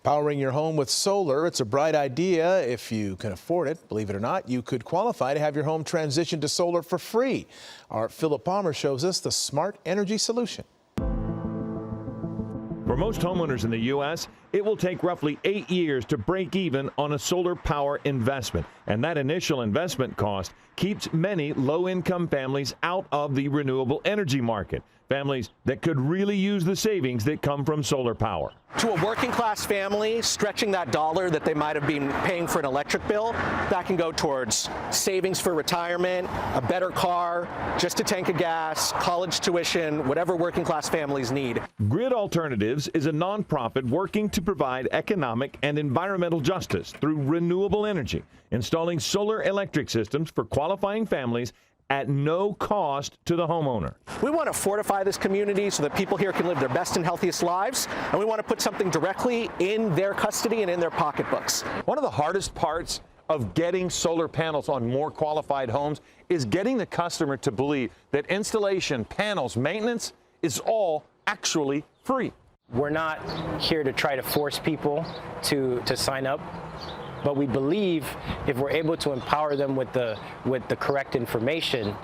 Powering your home with solar, it's a bright idea if you can afford it. Believe it or not, you could qualify to have your home transition to solar for free. Our Philip Palmer shows us the smart energy solution. For most homeowners in the U.S., it will take roughly 8 years to break even on a solar power investment. And that initial investment cost keeps many low-income families out of the renewable energy market. Families that could really use the savings that come from solar power. To a working class family, stretching that dollar that they might have been paying for an electric bill, that can go towards savings for retirement, a better car, just a tank of gas, college tuition, whatever working class families need. Grid Alternatives is a nonprofit working to provide economic and environmental justice through renewable energy, installing solar electric systems for qualifying families at no cost to the homeowner. We want to fortify this community so that people here can live their best and healthiest lives, and we want to put something directly in their custody and in their pocketbooks. One of the hardest parts of getting solar panels on more qualified homes is getting the customer to believe that installation, panels, maintenance is all actually free. We're not here to try to force people to sign up. But we believe if we're able to empower them with the correct information,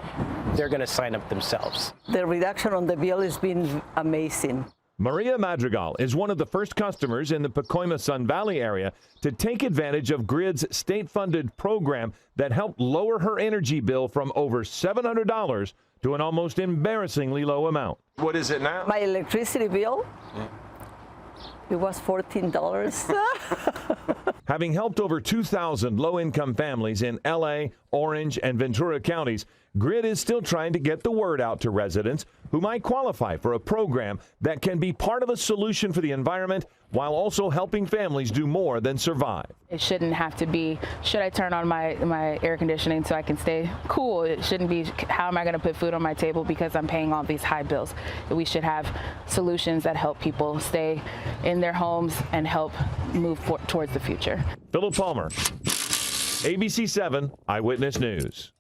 they're going to sign up themselves. The reduction on the bill has been amazing. Maria Madrigal is one of the first customers in the Pacoima-Sun Valley area to take advantage of Grid's state-funded program that helped lower her energy bill from over $700 to an almost embarrassingly low amount. What is it now? My electricity bill? It was $14. Having helped over 2,000 low-income families in L.A., Orange, and Ventura counties, Grid is still trying to get the word out to residents who might qualify for a program that can be part of a solution for the environment while also helping families do more than survive. It shouldn't have to be, should I turn on my air conditioning so I can stay cool? It shouldn't be, how am I going to put food on my table because I'm paying all these high bills? We should have solutions that help people stay in their homes and help move towards the future. Philip Palmer, ABC 7 Eyewitness News.